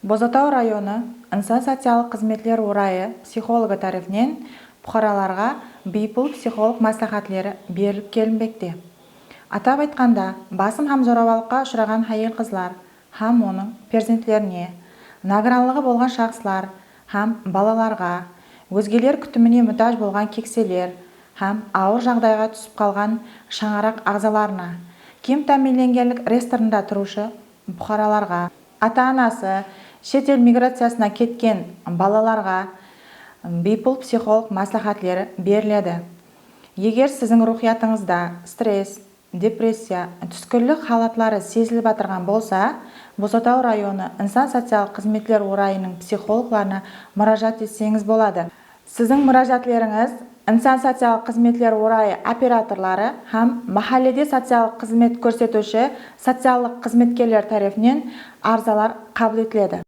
Бозатау районы инсан социалдык қызметлер урайы психологы тарапынан бұқараларға бейпул психолог маслихатлары беріліп келінбекте. Атап айтқанда, басым һәм зоравалыққа ұшыраған әйел қызлар һәм оның перзентлеріне, награлығы болған шақсылар һәм балаларға, өзгелер күтіміне мұтаж болған кекселер һәм ауыр жағдайға түсіп қалған шаңарақ ағзаларына, кем тәмінленгенлік ресторында тұрушы бұқараларға, ата-анасы шетел миграциясына кеткен балаларға бейпул психолог маслихатлары беріледі. Егер сіздің рухиятыңызда стресс, депрессия, түскілік халатлары сезіліп атырған болса, Бозатау районы инсан социалдык қызметлер урайының психологларына мұражат етсеңіз болады. Сіздің мұражатлеріңіз инсан социалдык қызметлер урайы операторлары һәм махалледе социалдык қызмет көрсетуші социалдык қызметкерлер тарапынан арзалар қабыл етіледі.